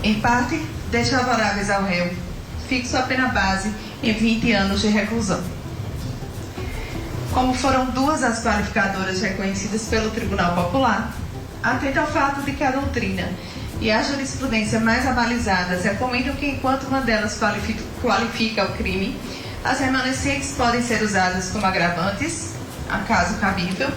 Em parte, desfavoráveis ao réu, fixo a pena base em 20 anos de reclusão. Como foram duas as qualificadoras reconhecidas pelo Tribunal Popular, atento ao fato de que a doutrina e a jurisprudência mais abalizadas recomendam que, enquanto uma delas qualifica o crime, as remanescentes podem ser usadas como agravantes, a caso cabível,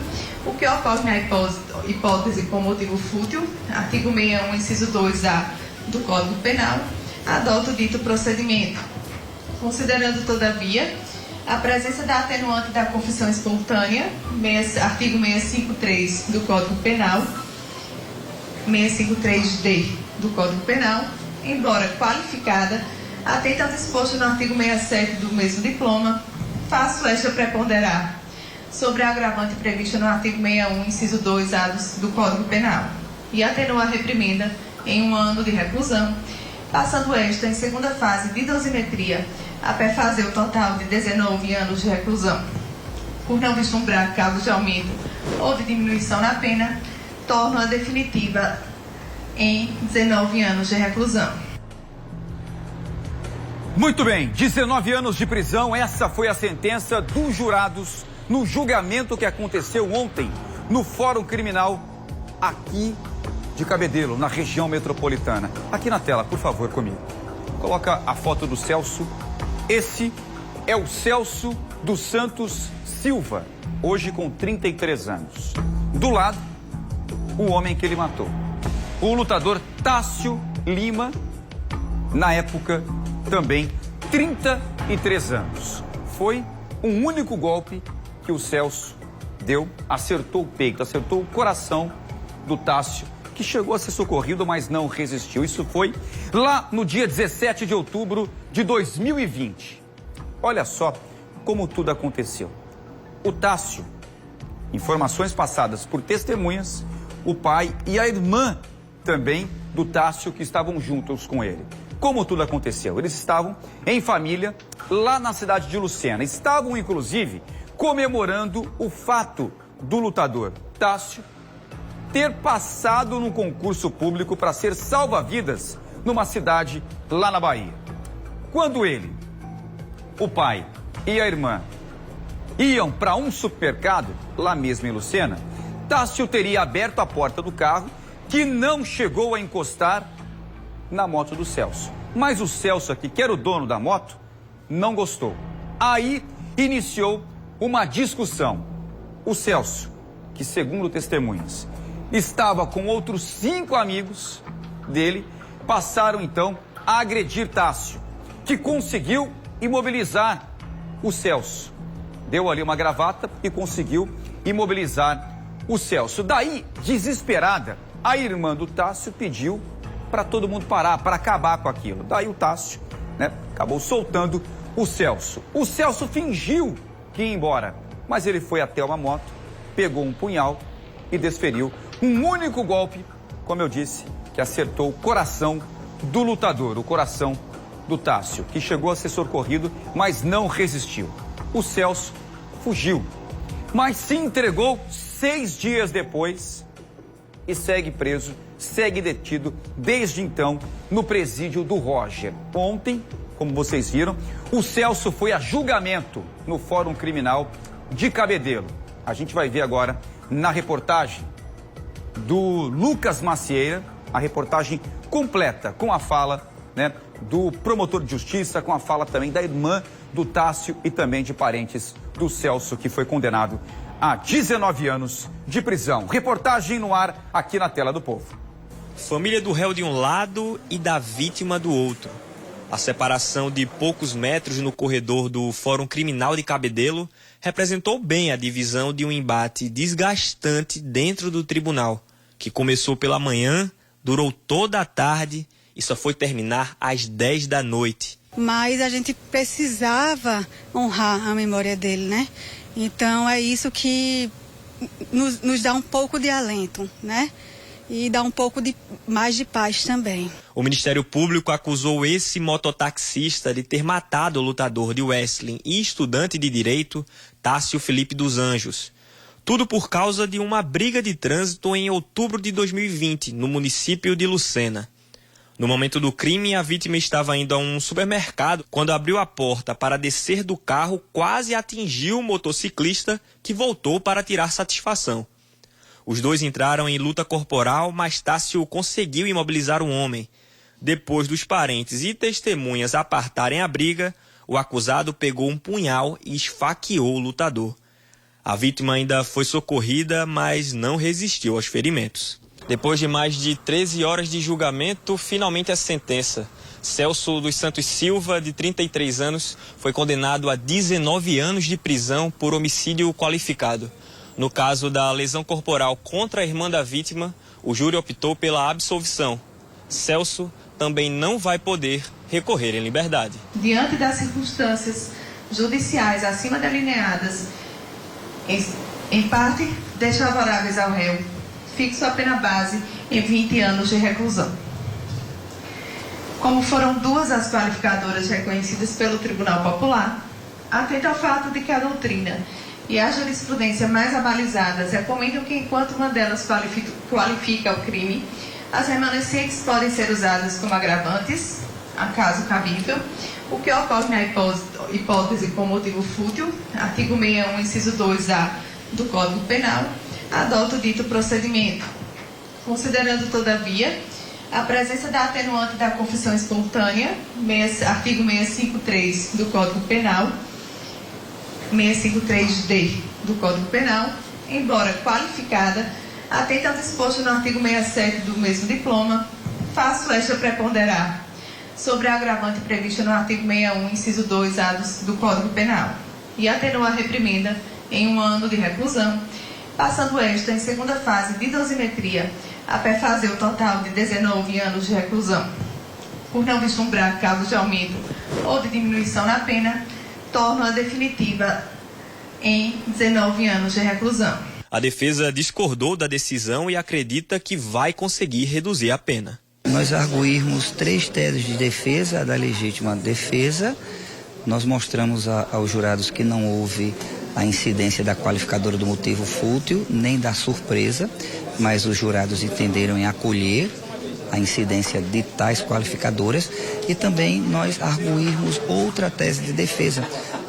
o que ocorre na hipótese com motivo fútil, artigo 61, inciso 2A do Código Penal, adota o dito procedimento, considerando, todavia, a presença da atenuante da confissão espontânea, artigo 653 do Código Penal, 653D do Código Penal, embora qualificada, atenta ao disposto no artigo 67 do mesmo diploma, faço esta preponderar sobre a agravante prevista no artigo 61, inciso 2A do Código Penal, e atenua a reprimenda em 1 ano de reclusão, passando esta em segunda fase de dosimetria a perfazer o total de 19 anos de reclusão. Por não vislumbrar casos de aumento ou de diminuição na pena, torna a definitiva em 19 anos de reclusão. Muito bem, 19 anos de prisão, essa foi a sentença dos jurados no julgamento que aconteceu ontem no Fórum Criminal aqui de Cabedelo, na região metropolitana. Aqui na tela, por favor, comigo. Coloca a foto do Celso. Esse é o Celso dos Santos Silva, hoje com 33 anos. Do lado, o homem que ele matou. O lutador Tássio Lima, na época, também 33 anos. Foi um único golpe que o Celso deu, acertou o peito, acertou o coração do Tássio, que chegou a ser socorrido, mas não resistiu. Isso foi lá no dia 17 de outubro de 2020. Olha só como tudo aconteceu. O Tássio, informações passadas por testemunhas, o pai e a irmã também do Tássio que estavam juntos com ele. Como tudo aconteceu? Eles estavam em família lá na cidade de Lucena. Estavam, inclusive, comemorando o fato do lutador Tássio ter passado num concurso público para ser salva-vidas numa cidade lá na Bahia. Quando ele, o pai e a irmã iam para um supermercado, lá mesmo em Lucena, Tássio teria aberto a porta do carro, que não chegou a encostar na moto do Celso. Mas o Celso aqui, que era o dono da moto, não gostou. Aí iniciou uma discussão. O Celso, que segundo testemunhas, estava com outros 5 amigos dele, passaram então a agredir Tássio, que conseguiu imobilizar o Celso. Deu ali uma gravata e conseguiu imobilizar o Celso. Daí, desesperada, a irmã do Tássio pediu para todo mundo parar, para acabar com aquilo. Daí o Tássio, acabou soltando o Celso. O Celso fingiu que ia embora, mas ele foi até uma moto, pegou um punhal e desferiu um único golpe, como eu disse, que acertou o coração do lutador, o coração do Tássio, que chegou a ser socorrido, mas não resistiu. O Celso fugiu, mas se entregou 6 dias depois e segue preso, segue detido desde então no presídio do Roger. Ontem, como vocês viram, o Celso foi a julgamento no Fórum Criminal de Cabedelo. A gente vai ver agora na reportagem do Lucas Macieira, a reportagem completa com a fala do promotor de justiça, com a fala também da irmã do Tássio e também de parentes do Celso, que foi condenado a 19 anos de prisão. Reportagem no ar aqui na tela do Povo. Família do réu de um lado e da vítima do outro. A separação de poucos metros no corredor do Fórum Criminal de Cabedelo representou bem a divisão de um embate desgastante dentro do tribunal, que começou pela manhã, durou toda a tarde e só foi terminar às 10 da noite. Mas a gente precisava honrar a memória dele, né? Então é isso que nos dá um pouco de alento, né? E dá um pouco mais de paz também. O Ministério Público acusou esse mototaxista de ter matado o lutador de wrestling e estudante de direito, Tássio Felipe dos Anjos. Tudo por causa de uma briga de trânsito em outubro de 2020, no município de Lucena. No momento do crime, a vítima estava indo a um supermercado. Quando abriu a porta para descer do carro, quase atingiu o motociclista, que voltou para tirar satisfação. Os dois entraram em luta corporal, mas Tássio conseguiu imobilizar o homem. Depois dos parentes e testemunhas apartarem a briga, o acusado pegou um punhal e esfaqueou o lutador. A vítima ainda foi socorrida, mas não resistiu aos ferimentos. Depois de mais de 13 horas de julgamento, finalmente a sentença. Celso dos Santos Silva, de 33 anos, foi condenado a 19 anos de prisão por homicídio qualificado. No caso da lesão corporal contra a irmã da vítima, o júri optou pela absolvição. Celso também não vai poder recorrer em liberdade. Diante das circunstâncias judiciais acima delineadas, em parte desfavoráveis ao réu, fixo a pena base em 20 anos de reclusão. Como foram duas as qualificadoras reconhecidas pelo Tribunal Popular, atento ao fato de que a doutrina e a jurisprudência mais abalizadas recomendam que, enquanto uma delas qualifica o crime, as remanescentes podem ser usadas como agravantes, a caso cabível, o que ocorre na hipótese com motivo fútil, artigo 61, inciso 2A do Código Penal, adota o dito procedimento. Considerando, todavia, a presença da atenuante da confissão espontânea, artigo 653 do Código Penal, 653D do Código Penal, embora qualificada, atenta ao disposto no artigo 67 do mesmo diploma, faço esta preponderar sobre a agravante prevista no artigo 61, inciso 2A do Código Penal, e atenua a reprimenda em 1 ano de reclusão, passando esta, em segunda fase de dosimetria, a perfazer o total de 19 anos de reclusão. Por não vislumbrar casos de aumento ou de diminuição na pena, torna-a definitiva em 19 anos de reclusão. A defesa discordou da decisão e acredita que vai conseguir reduzir a pena. Nós arguirmos 3 teses de defesa da legítima defesa. Nós mostramos aos jurados que não houve a incidência da qualificadora do motivo fútil, nem da surpresa, mas os jurados entenderam em acolher a incidência de tais qualificadoras, e também nós arguirmos outra tese de defesa,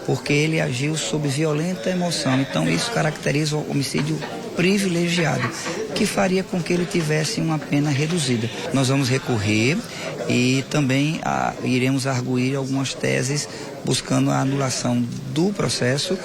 porque ele agiu sob violenta emoção. Então isso caracteriza o homicídio privilegiado, que faria com que ele tivesse uma pena reduzida. Nós vamos recorrer e também iremos arguir algumas teses buscando a anulação do processo,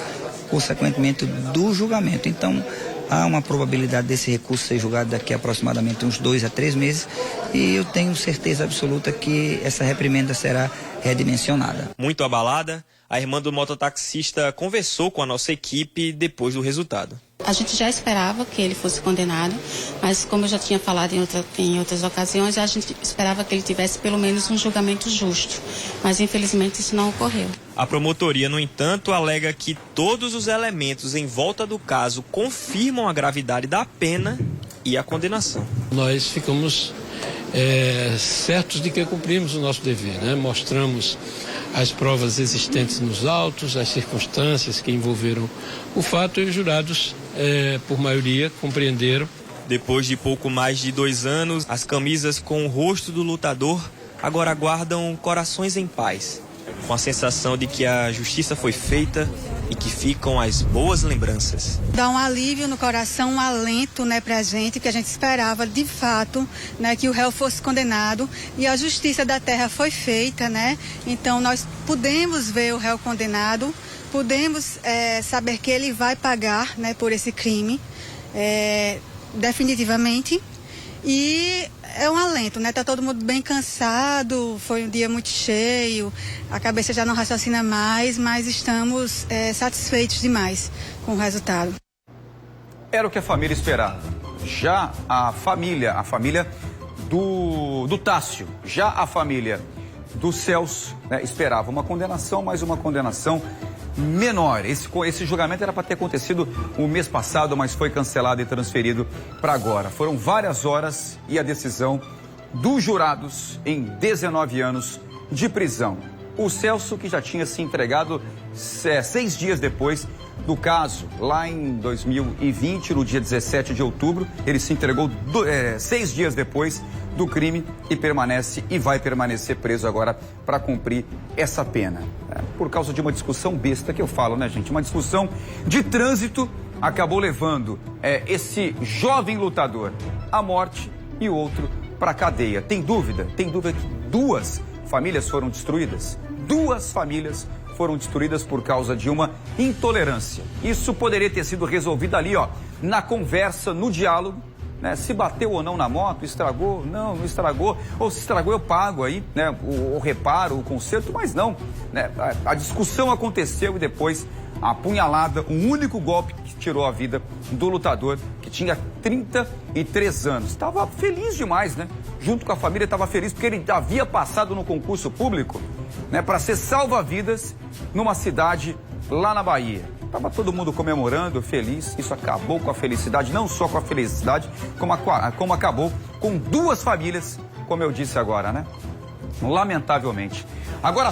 consequentemente do julgamento. Então há uma probabilidade desse recurso ser julgado daqui a aproximadamente uns 2 a 3 meses, e eu tenho certeza absoluta que essa reprimenda será redimensionada. Muito abalada, a irmã do mototaxista conversou com a nossa equipe depois do resultado. A gente já esperava que ele fosse condenado, mas como eu já tinha falado em outras ocasiões, a gente esperava que ele tivesse pelo menos um julgamento justo, mas infelizmente isso não ocorreu. A promotoria, no entanto, alega que todos os elementos em volta do caso confirmam a gravidade da pena e a condenação. Nós ficamos certos de que cumprimos o nosso dever, né? Mostramos as provas existentes nos autos, as circunstâncias que envolveram o fato, e os jurados, por maioria, compreenderam. Depois de pouco mais de 2 anos, as camisas com o rosto do lutador agora guardam corações em paz, com a sensação de que a justiça foi feita e que ficam as boas lembranças. Dá um alívio no coração, um alento, né, pra gente, que a gente esperava de fato, né, que o réu fosse condenado, e a justiça da terra foi feita, né? Então nós pudemos ver o réu condenado, pudemos saber que ele vai pagar, né, por esse crime, definitivamente. E é um alento, né? Tá todo mundo bem cansado, foi um dia muito cheio, a cabeça já não raciocina mais, mas estamos satisfeitos demais com o resultado. Era o que a família esperava. Já a família do Tássio, já a família do Celso, né, esperava uma condenação, mas uma condenação menor. Esse julgamento era para ter acontecido o mês passado, mas foi cancelado e transferido para agora. Foram várias horas e a decisão dos jurados em 19 anos de prisão. O Celso, que já tinha se entregado 6 dias depois do caso, lá em 2020, no dia 17 de outubro, ele se entregou 6 dias depois do crime e vai permanecer preso agora para cumprir essa pena. Por causa de uma discussão besta que eu falo, né, gente? Uma discussão de trânsito acabou levando esse jovem lutador à morte e o outro para a cadeia. Tem dúvida? Tem dúvida que 2 famílias foram destruídas? 2 famílias foram destruídas por causa de uma intolerância. Isso poderia ter sido resolvido ali, ó, na conversa, no diálogo, né? Se bateu ou não na moto, estragou, não estragou, ou se estragou eu pago aí, né? O reparo, o conserto, mas não, né? A discussão aconteceu e depois a apunhalada, um único golpe que tirou a vida do lutador, que tinha 33 anos. Estava feliz demais, né? Junto com a família, estava feliz porque ele havia passado no concurso público, né, para ser salva-vidas numa cidade lá na Bahia. Estava todo mundo comemorando, feliz. Isso acabou com a felicidade, não só com a felicidade, como acabou com 2 famílias, como eu disse agora, né? Lamentavelmente. Agora